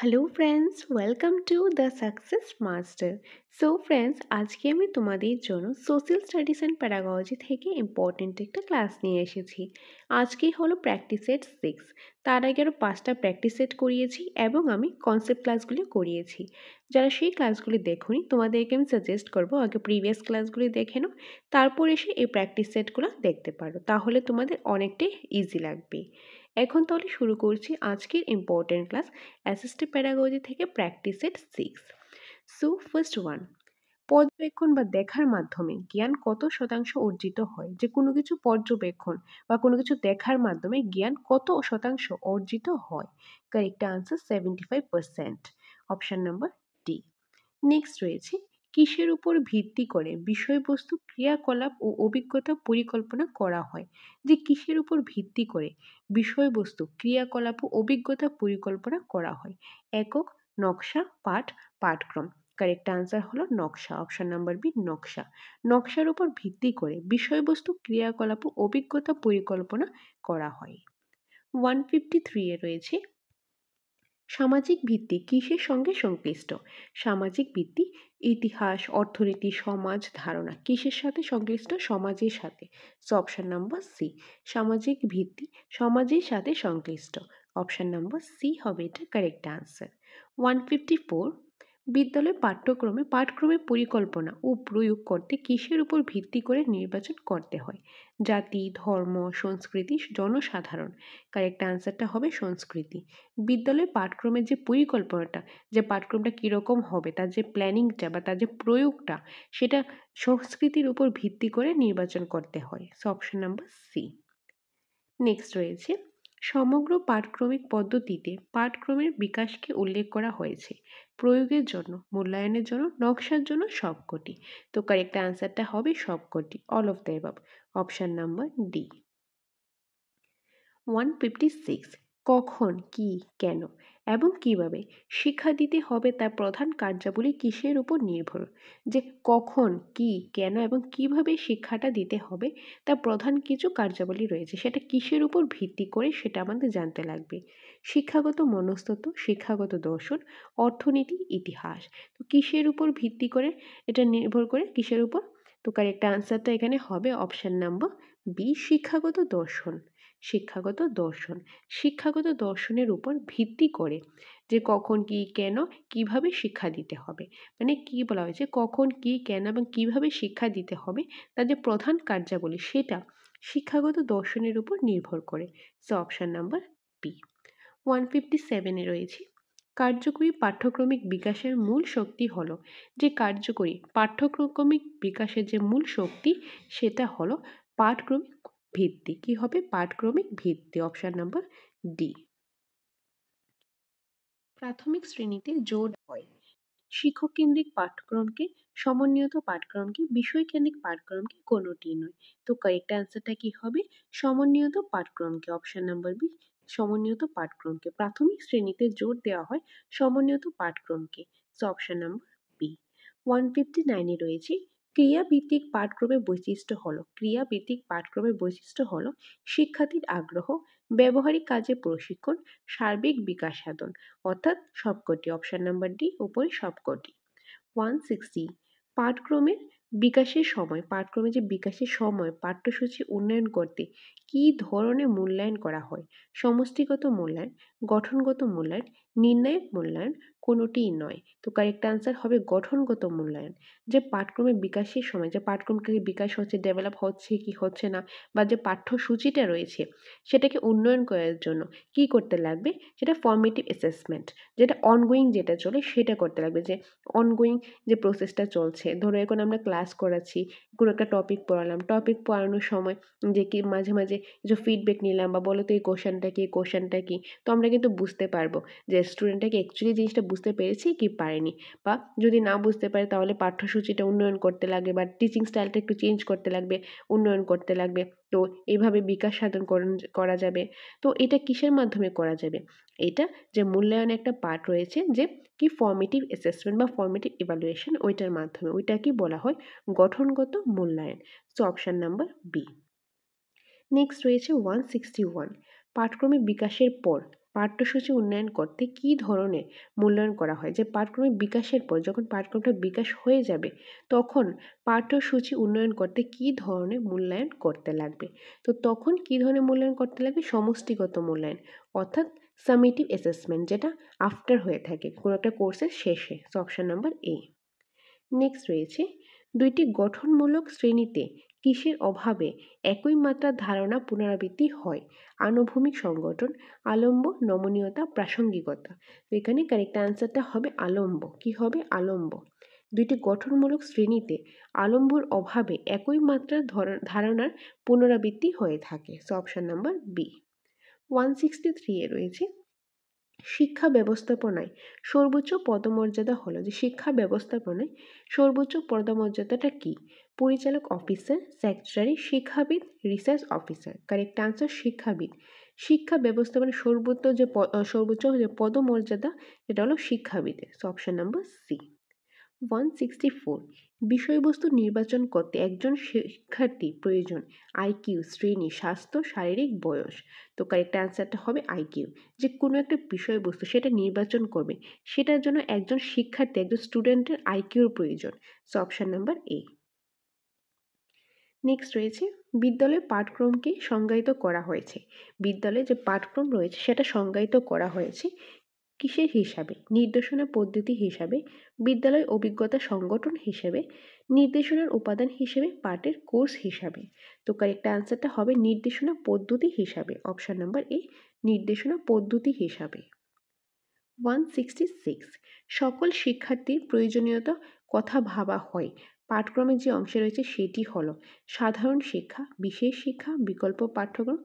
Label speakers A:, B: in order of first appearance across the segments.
A: Hello friends, welcome to the success master. So friends, আজকে আমি তোমাদের জন্য সোশ্যাল স্টাডিজ অ্যান্ড প্যারাগজি থেকে ইম্পর্টেন্ট একটা ক্লাস নিয়ে এসেছি। আজকেই হলো প্র্যাকটিস সেট 6। তার আগে আরও 5টা প্র্যাকটিস সেট করিয়েছি এবং আমি কনসেপ্ট ক্লাসগুলি করিয়েছি। যারা সেই ক্লাসগুলি দেখোনি তোমাদেরকে আমি সাজেস্ট করবো আগে প্রিভিয়াস ক্লাসগুলি দেখে নাও, তারপর এসে এই প্র্যাকটিস সেটগুলো দেখতে পারো, তাহলে তোমাদের অনেকটাই ইজি লাগবে। এখন তাহলে শুরু করছি আজকের ইম্পর্টেন্ট ক্লাস অ্যাসিস্টিভ প্যারাগজি থেকে practice set 6। So first one, পর্যবেক্ষণ বা দেখার মাধ্যমে জ্ঞান কত শতাংশ অর্জিত হয়? যে কোনো কিছু পর্যবেক্ষণ বা কোনো কিছু দেখার মাধ্যমে জ্ঞান কত শতাংশ অর্জিত হয়? Correct answer 75%। Option number D. Next রয়েছে, কিসের উপর ভিত্তি করে বিষয়বস্তু ক্রিয়াকলাপ ও অভিজ্ঞতা পরিকল্পনা করা হয়? যে কিসের উপর ভিত্তি করে বিষয়বস্তু ক্রিয়াকলাপ ও অভিজ্ঞতা পরিকল্পনা করা হয়? একক, নকশা, পাঠ, পাঠক্রম। কারেক্ট আনসার হলো নকশা। অপশন নাম্বার বি, নকশা। নকশার উপর ভিত্তি করে বিষয়বস্তু ক্রিয়াকলাপ ও অভিজ্ঞতা পরিকল্পনা করা হয়। 153 এ রয়েছে, সামাজিক ভিত্তি কিসের সঙ্গে সংশ্লিষ্ট? সামাজিক ভিত্তি ইতিহাস, অর্থনীতি, সমাজ ধারণা কিসের সাথে সংশ্লিষ্ট? সমাজের সাথে। সো অপশন নাম্বার সি, সামাজিক ভিত্তি সমাজের সাথে সংশ্লিষ্ট। অপশন নাম্বার সি হবে এটা কারেক্ট আনসার। 154, বিদ্যালয় পাঠক্রমের পরিকল্পনা ও প্রয়োগ করতে কিসের উপর ভিত্তি করে নির্বাচন করতে হয়? জাতি, ধর্ম, সংস্কৃতি, জনসাধারণ। কারেক্ট আনসারটা হবে সংস্কৃতি। বিদ্যালয়ের পাঠক্রমের যে পরিকল্পনাটা, যে পাঠক্রমটা কীরকম হবে, তার যে প্ল্যানিংটা বা তার যে প্রয়োগটা, সেটা সংস্কৃতির উপর ভিত্তি করে নির্বাচন করতে হয়। So option number C. Next রয়েছে, সমগ্র পাঠক্রমিক পদ্ধতিতে পাঠক্রমের বিকাশকে উল্লেখ করা হয়েছে প্রয়োগের জন্য, মূল্যায়নের জন্য, নকশার জন্য, সবকটি। তো কারেক্ট আনসারটা হবে সবকটি, all of the above. Option number D. 156, কখন, কি, কেন এবং কিভাবে শিক্ষা দিতে হবে তার প্রধান কার্যাবলী কিসের উপর নির্ভর? যে কখন, কি, কেন এবং কিভাবে শিক্ষাটা দিতে হবে তার প্রধান কিছু কার্যাবলী রয়েছে, সেটা কিসের উপর ভিত্তি করে সেটা আমাদের জানতে লাগবে। শিক্ষাগত মনস্তত্ত্ব, শিক্ষাগত দর্শন, অর্থনীতি, ইতিহাস। তো কিসের উপর ভিত্তি করে এটা নির্ভর করে, কিসের উপর? তো কারেক্ট আনসারটা এখানে হবে অপশন নাম্বার বি, শিক্ষাগত দর্শন। শিক্ষাগত দর্শন, শিক্ষাগত দর্শনের উপর ভিত্তি করে যে কখন, কি, কেন, কিভাবে শিক্ষা দিতে হবে। মানে কি বলা হয়েছে, কখন, কি, কেন এবং কিভাবে শিক্ষা দিতে হবে তাদের প্রধান কার্যাবলী, সেটা শিক্ষাগত দর্শনের উপর নির্ভর করে। So option number B. 157-এ রয়েছে, কার্যকরী পাঠ্যক্রমিক বিকাশের মূল শক্তি হলো, যে কার্যকরী পাঠ্যক্রমিক বিকাশের যে মূল শক্তি সেটা হলো পাঠক্রমিক ভিত্তি। কি হবে? পাঠক্রমিক ভিত্তি। Option number D. প্রাথমিক শ্রেণীতে জোর হয় শিক্ষক কেন্দ্রিক পাঠ্যক্রমকে, সমন্বিত পাঠ্যক্রমকে, বিষয়কেন্দ্রিক পাঠ্যক্রমকে, কোনোটি নয়। তো কারেক্ট অ্যান্সারটা কি হবে? সমন্বিত পাঠ্যক্রমকে। অপশন নাম্বার বি, সমন্বিত পাঠ্যক্রমকে। প্রাথমিক শ্রেণীতে জোর দেওয়া হয় সমন্বিত পাঠ্যক্রমকে। So option number B. 159-এ রয়েছে, ক্রিয়াভিত্তিক পাঠক্রমের বৈশিষ্ট্য হলো, ক্রিয়াভিত্তিক পাঠক্রমের বৈশিষ্ট্য হলো শিক্ষার্থীর আগ্রহ, ব্যবহারিক কাজে প্রশিক্ষণ, সার্বিক বিকাশ সাধন, অর্থাৎ সবকটি। অপশন নাম্বার ডি, উপরে সবকটি। 160, পাঠক্রমের বিকাশের সময়, পাঠক্রমের যে বিকাশের সময় পাঠ্যসূচি উন্নয়ন করতে কী ধরনের মূল্যায়ন করা হয়? সমষ্টিগত মূল্যায়ন, গঠনগত মূল্যায়ন, নির্ণায়ক মূল্যায়ন, কোনোটিই নয়। তো কারেক্ট আনসার হবে গঠনগত মূল্যায়ন। যে পাঠক্রমের বিকাশের সময়, যে পাঠক্রমকে বিকাশ হচ্ছে, ডেভেলপ হচ্ছে কি হচ্ছে না, বা যে পাঠ্যসূচিটা রয়েছে সেটাকে উন্নয়ন করার জন্য কি করতে লাগবে? সেটা ফর্মেটিভ অ্যাসেসমেন্ট, যেটা অনগোয়িং যেটা চলে সেটা করতে লাগবে। যে অনগোয়িং যে প্রসেসটা চলছে, ধরো এখন আমরা ক্লাস করাচ্ছি, কোনো একটা টপিক পড়ালাম, টপিক পড়ানোর সময় যে কি মাঝে মাঝে কিছু ফিডব্যাক নিলাম বা বলো তো এই কোশ্চেনটা কি, কোশ্চেনটা কি, তো আমরা কিন্তু বুঝতে পারবো যে স্টুডেন্টটা কি অ্যাকচুয়ালি জিনিসটা বুঝতে পেরেছে কি পারেনি। বা যদি না বুঝতে পারে তাহলে পাঠ্যসূচিটা উন্নয়ন করতে লাগবে বা টিচিং স্টাইলটা একটু চেঞ্জ করতে লাগবে, উন্নয়ন করতে লাগবে। তো এইভাবে বিকাশ সাধন করা যাবে। তো এটা কিসের মাধ্যমে করা যাবে? এটা যে মূল্যায়ন একটা পার্ট রয়েছে, যে কি ফর্মেটিভ অ্যাসেসমেন্ট বা ফর্মেটিভ ইভ্যালুয়েশন, ওইটার মাধ্যমে, ওইটা কি বলা হয়? গঠনগত মূল্যায়ন। So option number B. Next রয়েছে 161, পাঠক্রমের বিকাশের পর পাঠ্যসূচি উন্নয়ন করতে কী ধরনের মূল্যায়ন করা হয়? যে পাঠক্রমের বিকাশের পর যখন পাঠক্রমটা বিকাশ হয়ে যাবে তখন পাঠ্যসূচি উন্নয়ন করতে কী ধরনের মূল্যায়ন করতে লাগবে? তো তখন কী ধরনের মূল্যায়ন করতে লাগবে? সমষ্টিগত মূল্যায়ন, অর্থাৎ সামেটিভ অ্যাসেসমেন্ট, যেটা আফটার হয়ে থাকে কোনো একটা কোর্সের শেষে। So option number A. Next রয়েছে, দুইটি গঠনমূলক শ্রেণীতে কিসের অভাবে একই মাত্রার ধারণা পুনরাবৃত্তি হয়? আনুভূমিক সংগঠন, আলম্ব, নমনীয়তা, প্রাসঙ্গিকতা। তো এখানে কারেক্ট আনসারটা হবে আলম্ব। কি হবে? আলম্ব। দুইটি গঠনমূলক শ্রেণীতে আলম্বর অভাবে একই মাত্রার ধারণার পুনরাবৃত্তি হয়ে থাকে। So option number B. 163 এ রয়েছে, শিক্ষা ব্যবস্থাপনায় সর্বোচ্চ পদমর্যাদা হলো, যে শিক্ষা ব্যবস্থাপনায় সর্বোচ্চ পদমর্যাদাটা কি? পরিচালক অফিসার, সেক্রেটারি, শিক্ষাবিদ, রিসার্চ অফিসার। কারেক্ট আনসার শিক্ষাবিদ। শিক্ষা ব্যবস্থাপনায় সর্বোচ্চ যে পদমর্যাদা এটা হলো শিক্ষাবিদের। So option number C. 164, বিষয়বস্তু নির্বাচন করতে একজন শিক্ষার্থী প্রয়োজন আইকিউ, শ্রেণী, স্বাস্থ্য, শারীরিক, বয়স। তো কারেক্ট অ্যান্সারটা হবে আইকিউ। যে কোনো একটা বিষয়বস্তু সেটা নির্বাচন করবে, সেটার জন্য একজন শিক্ষার্থী, একজন স্টুডেন্টের আইকিউর প্রয়োজন। So option number A. Next রয়েছে, বিদ্যালয়ের পাঠক্রমকে সংজ্ঞায়িত করা হয়েছে। বিদ্যালয়ে যে পাঠক্রম রয়েছে সেটা সংজ্ঞায়িত করা হয়েছে কিসের হিসাবে? নির্দেশনা পদ্ধতি হিসাবে, বিদ্যালয় অভিজ্ঞতা সংগঠন হিসেবে, নির্দেশনার উপাদান হিসেবে, পাঠের কোর্স হিসাবে। তো কারেক্ট আনসারটা হবে নির্দেশনা পদ্ধতি হিসাবে। অপশন নাম্বার এ, নির্দেশনা পদ্ধতি হিসাবে। 166, সকল শিক্ষার্থীর প্রয়োজনীয়তা কথা ভাবা হয়। পাঠক্রমের যে অংশ রয়েছে সেটি হলো সাধারণ শিক্ষা, বিশেষ শিক্ষা, বিকল্প পাঠ্যক্রম,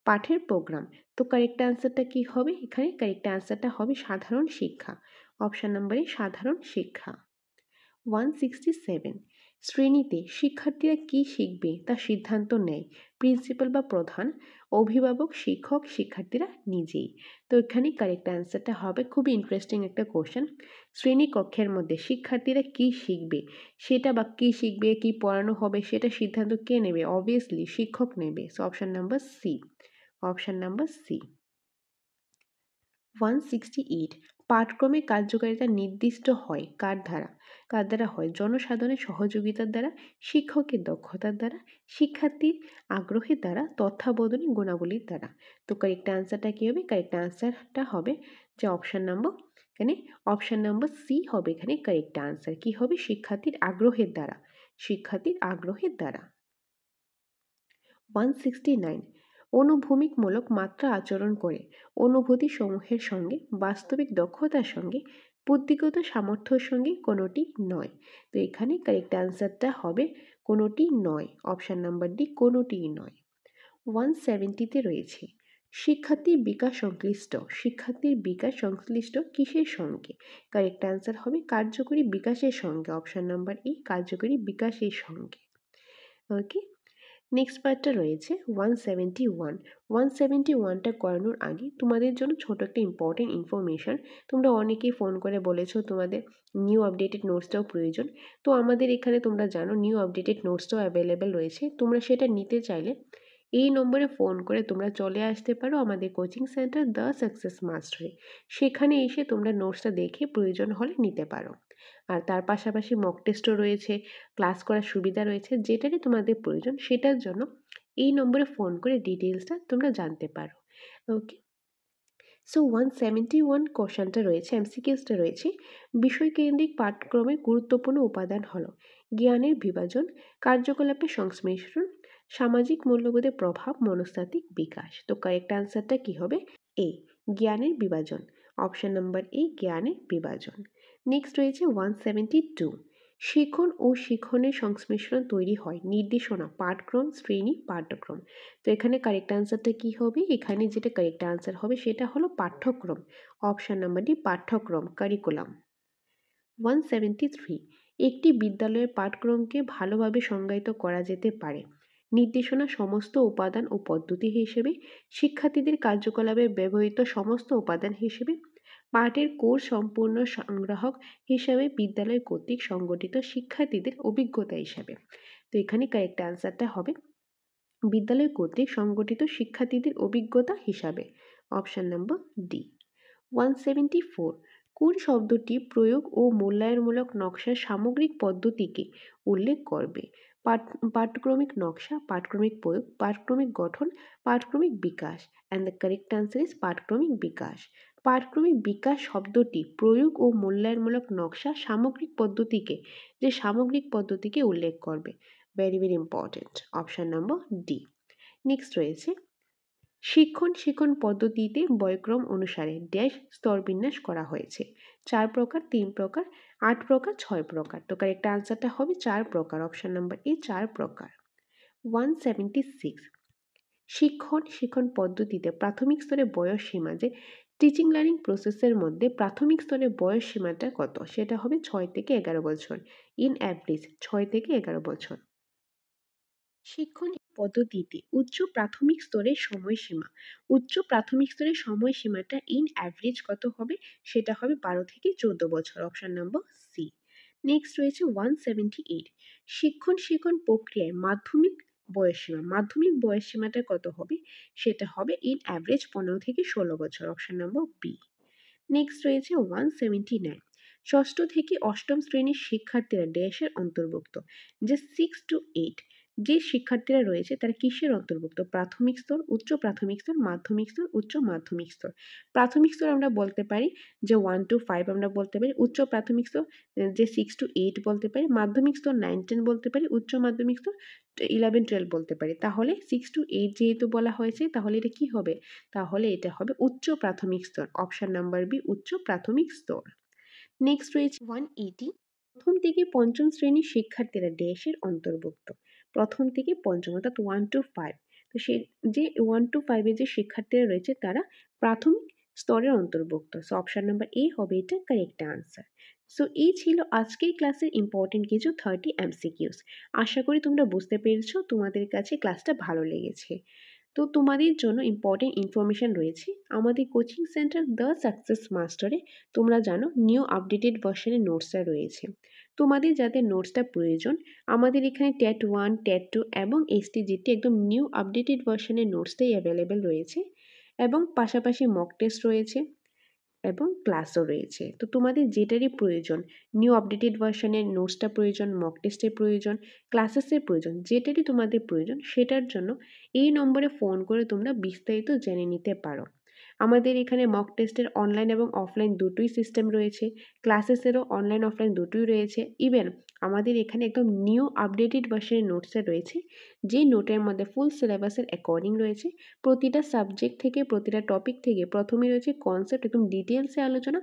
A: পাঠের প্রোগ্রাম। তো কারেক্ট আনসারটা কি হবে? এখানে কারেক্ট আনসারটা হবে সাধারণ শিক্ষা। অপশন নম্বরে সাধারণ শিক্ষা। 167, শ্রেণীতে শিক্ষার্থীরা কি শিখবে তা সিদ্ধান্ত নেয় প্রিন্সিপাল বা প্রধান, অভিভাবক, শিক্ষক, শিক্ষার্থীরা নিজেই। তো এখানে কারেক্ট অ্যান্সারটা হবে, খুবই ইন্টারেস্টিং একটা কোশ্চেন, শ্রেণী কক্ষের মধ্যে শিক্ষার্থীরা কি শিখবে সেটা, বা কি শিখবে, কি পড়ানো হবে সেটা সিদ্ধান্ত কে নেবে? অবভিয়াসলি শিক্ষক নেবে। So option number C. Option number C. 168, পাঠক্রমে কার্যকারিতা নির্দিষ্ট হয় কার দ্বারা? কার দ্বারা হয়? জনসাধারণের সহযোগিতার দ্বারা, শিক্ষকের দক্ষতার দ্বারা, শিক্ষার্থীর আগ্রহের দ্বারা, তত্ত্বাবধানী গুণাবলীর দ্বারা। তো কারেক্ট আনসারটা কী হবে? কারেক্ট আনসারটা হবে যে অপশন নাম্বার, এখানে অপশন নাম্বার সি হবে এখানে কারেক্ট আনসার। কি হবে? শিক্ষার্থীর আগ্রহের দ্বারা। শিক্ষার্থীর আগ্রহের দ্বারা। 169, অনুভূমিকমূলক মাত্রা আচরণ করে অনুভূতি সমূহের সঙ্গে, বাস্তবিক দক্ষতার সঙ্গে, বুদ্ধিগত সামর্থ্যের সঙ্গে কোনোটি নয়। তো এখানে কারেক্ট অ্যান্সারটা হবে কোনোটি নয়। অপশান নাম্বার ডি, কোনোটিই নয়। 170-তে রয়েছে, শিক্ষার্থীর বিকাশ সংশ্লিষ্ট, শিক্ষার্থীর বিকাশ সংশ্লিষ্ট কিসের সঙ্গে? কারেক্ট অ্যান্সার হবে কার্যকরী বিকাশের সঙ্গে। অপশান নাম্বার ই, কার্যকরী বিকাশের সঙ্গে। ওকে, নেক্সট পার্টটা রয়েছে 171। 171টা করানোর আগে তোমাদের জন্য ছোট একটা ইম্পর্টেন্ট ইনফরমেশান। তোমরা অনেকেই ফোন করে বলেছো তোমাদের নিউ আপডেটেড নোটসটাও প্রয়োজন। তো আমাদের এখানে তোমরা জানো নিউ আপডেটেড নোটসটাও অ্যাভেলেবেল রয়েছে। তোমরা সেটা নিতে চাইলে এই নম্বরে ফোন করে তোমরা চলে আসতে পারো আমাদের কোচিং সেন্টার দ্য সাকসেস মাস্টারে। সেখানে এসে তোমরা নোটসটা দেখে প্রয়োজন হলে নিতে পারো। আর তার পাশাপাশি মক টেস্টও রয়েছে, ক্লাস করার সুবিধা রয়েছে। যেটারই তোমাদের প্রয়োজন সেটার জন্য এই নম্বরে ফোন করে ডিটেলসটা তোমরা জানতে পারো। ওকে, সো 171 কোশ্চেনটা রয়েছে, এমসিকিউসটা রয়েছে, বিষয়কেন্দ্রিক পাঠক্রমের গুরুত্বপূর্ণ উপাদান হলো জ্ঞানের বিভাজন, কার্যকলাপের সংশ্লেষণ, সামাজিক মূল্যবোধের প্রভাব, মনস্তাত্ত্বিক বিকাশ। তো কারেক্ট আনসারটা কি হবে? এ, জ্ঞানের বিভাজন। অপশন নাম্বার এ, জ্ঞানের বিভাজন। নেক্সট রয়েছে 172, শিখন ও শিক্ষণের সংশ্লেষণ তৈরি হয় নির্দেশনা, পাঠক্রম, শ্রেণী, পাঠ্যক্রম। তো এখানে কারেক্ট আনসারটা কি হবে? এখানে যেটা কারেক্ট আনসার হবে সেটা হলো পাঠ্যক্রম। অপশন নাম্বার ডি, পাঠ্যক্রম, কারিকুলাম। 173, একটি বিদ্যালয়ের পাঠক্রমকে ভালোভাবে সংজ্ঞায়িত করা যেতে পারে নির্দেশনা, সমস্ত উপাদান ও পদ্ধতি হিসেবে, শিক্ষার্থীদের কার্যকলাপে ব্যবহৃত সমস্ত উপাদান হিসেবে, পাঠের কোর্স সম্পূর্ণ সংগ্রাহক হিসাবে, বিদ্যালয় কর্তৃক সংগঠিত শিক্ষার্থীদের অভিজ্ঞতা হিসাবে। তো এখানে কারেক্ট আনসারটা হবে বিদ্যালয় কর্তৃক সংগঠিত শিক্ষার্থীদের অভিজ্ঞতা হিসাবে। Option number D. 174, কোন শব্দটি প্রয়োগ ও মূল্যায়নমূলক নকশার সামগ্রিক পদ্ধতিকে উল্লেখ করবে? পাঠক্রমিক নকশা, পাঠক্রমিক প্রয়োগ, পাঠক্রমিক গঠন, পাঠক্রমিক বিকাশ। And the correct answer is পাঠক্রমিক বিকাশ। পাঠক্রমিক বিকাশ শব্দটি প্রয়োগ ও মূল্যায়নমূলক নকশা সামগ্রিক পদ্ধতিকে উল্লেখ করবে। Very very important. Option number D. Next রয়েছে শিক্ষণ পদ্ধতিতে বয়ক্রম অনুসারে ড্যাশ স্তরবিন্যাস করা হয়েছে। 4 প্রকার, 3 প্রকার, 8 প্রকার, 6 প্রকার। তো কারেক্ট আনসারটা হবে 4 প্রকার। অপশান নাম্বার এ 4 প্রকার। 176, শিক্ষণ পদ্ধতিতে প্রাথমিক স্তরে বয়স সীমা, যে টিচিং লার্নিং প্রসেসের মধ্যে প্রাথমিক স্তরে বয়স সীমাটা কত? সেটা হবে 6 থেকে 11 বছর। ইন অ্যাভারেজ 6 থেকে 11 বছর। শিক্ষণ পদ্ধতিতে উচ্চ প্রাথমিক স্তরের সময়সীমা, সময়সীমাটা ইন অ্যাভারেজ কত হবে? সেটা হবে 12 থেকে 14 বছর। Option number C. নেক্সট রয়েছে 178, শিক্ষণ প্রক্রিয়ায় মাধ্যমিক বয়সসীমাটা কত হবে? সেটা হবে ইন অ্যাভারেজ 15 থেকে 16 বছর। Option number B. নেক্সট রয়েছে 179, ষষ্ঠ থেকে অষ্টম শ্রেণীর শিক্ষার্থীরা ড্যাশের অন্তর্ভুক্ত। যে 6 to 8 যে শিক্ষার্থীরা রয়েছে তারা কিসের অন্তর্ভুক্ত? প্রাথমিক স্তর, উচ্চ প্রাথমিক স্তর, মাধ্যমিক স্তর, উচ্চ মাধ্যমিক স্তর। প্রাথমিক স্তর আমরা বলতে পারি যে 1 to 5 আমরা বলতে পারি, উচ্চ প্রাথমিক স্তর যে 6 to 8 বলতে পারি, মাধ্যমিক স্তর 9, 10 বলতে পারি, উচ্চ মাধ্যমিক স্তর 11, 12 বলতে পারি। তাহলে 6 to 8 যেহেতু বলা হয়েছে তাহলে এটা কি হবে? তাহলে এটা হবে উচ্চ প্রাথমিক স্তর। অপশন নাম্বার বি, উচ্চ প্রাথমিক স্তর। নেক্সট রয়েছে 180, প্রথম থেকে পঞ্চম শ্রেণীর শিক্ষার্থীরা ড্যাশের অন্তর্ভুক্ত। প্রথম থেকে পঞ্চম অর্থাৎ 1 to 5। তো সে যে 1 to 5 এর যে শিক্ষার্থীরা রয়েছে তারা প্রাথমিক স্তরের অন্তর্ভুক্ত। সো অপশন নাম্বার এ হবে এটা কারেক্ট আনসার। সো এই ছিল আজকের ক্লাসের ইম্পর্টেন্ট কিছু 30 MCQs। আশা করি তোমরা বুঝতে পেরেছো, তোমাদের কাছে ক্লাসটা ভালো লেগেছে। তো তোমাদের জন্য ইম্পর্টেন্ট ইনফরমেশন রয়েছে আমাদের কোচিং সেন্টার দ্য সাকসেস মাস্টারে। তোমরা জানো নিউ আপডেটেড ভার্সনের নোটসটা রয়েছে। তোমাদের যাদের নোটসটা প্রয়োজন আমাদের এখানে টেট 1, টেট 2 এবং STGT একদম নিউ আপডেটেড ভার্সনের নোটসটাই অ্যাভেলেবেল রয়েছে, এবং পাশাপাশি মক টেস্ট রয়েছে এবং ক্লাসও রয়েছে। তো তোমাদের যেটারই প্রয়োজন, নিউ আপডেটেড ভার্সনের নোটসটা প্রয়োজন, মক টেস্টের প্রয়োজন, ক্লাসেসের প্রয়োজন, যেটারই তোমাদের প্রয়োজন সেটার জন্য এই নম্বরে ফোন করে তোমরা বিস্তারিত জেনে নিতে পারো। আমাদের এখানে মক টেস্টের অনলাইন এবং অফলাইন দুটোই সিস্টেম রয়েছে, ক্লাসেসেরও অনলাইন অফলাইন দুটোই রয়েছে। ইভেন আমাদের এখানে একদম নিউ আপডেটেড ভার্সনের নোটসটা রয়েছে, যে নোটের মধ্যে ফুল সিলেবাসের অ্যাকর্ডিং রয়েছে। প্রতিটা সাবজেক্ট থেকে, প্রতিটা টপিক থেকে প্রথমে রয়েছে কনসেপ্ট একদম ডিটেলসে আলোচনা,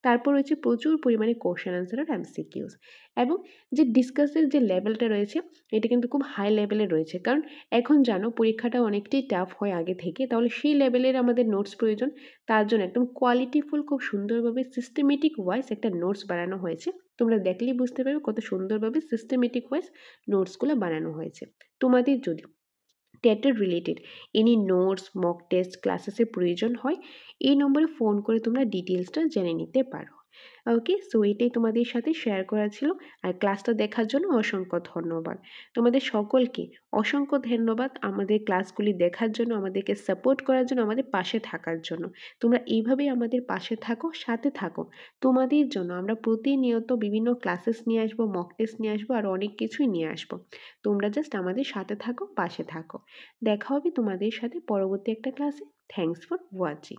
A: তারপর রয়েছে প্রচুর পরিমাণে কোশ্চেন আনসার আর MCQs, এবং যে ডিসকাসের যে লেভেলটা রয়েছে এটা কিন্তু খুব হাই লেভেলে রয়েছে। কারণ এখন জানো পরীক্ষাটা অনেকটাই টাফ হয় আগে থেকে, তাহলে সেই লেভেলের আমাদের নোটস প্রয়োজন। তার জন্য একদম কোয়ালিটিফুল, খুব সুন্দরভাবে সিস্টেমেটিক ওয়াইজ একটা নোটস বানানো হয়েছে। তোমরা দেখলেই বুঝতে পারবে কত সুন্দরভাবে সিস্টেমেটিক ওয়াইজ নোটসগুলো বানানো হয়েছে। তোমাদের যদি টেটের related any notes, mock test, ক্লাসেসের প্রয়োজন হয় এই নম্বরে ফোন করে তোমরা ডিটেলসটা জেনে নিতে পারো। ওকে, সো এটাই তোমাদের সাথে শেয়ার করা ছিল। আর ক্লাসটা দেখার জন্য অসংখ্য ধন্যবাদ। তোমাদের সকলকে অসংখ্য ধন্যবাদ আমাদের ক্লাসগুলি দেখার জন্য, আমাদেরকে সাপোর্ট করার জন্য, আমাদের পাশে থাকার জন্য। তোমরা এইভাবেই আমাদের পাশে থাকো, সাথে থাকো। তোমাদের জন্য আমরা প্রতিনিয়ত বিভিন্ন ক্লাসেস নিয়ে আসবো, মক টেস্ট নিয়ে আসবো, আর অনেক কিছুই নিয়ে আসবো। তোমরা জাস্ট আমাদের সাথে থাকো, পাশে থাকো। দেখা হবে তোমাদের সাথে পরবর্তী একটা ক্লাসে। Thanks for watching.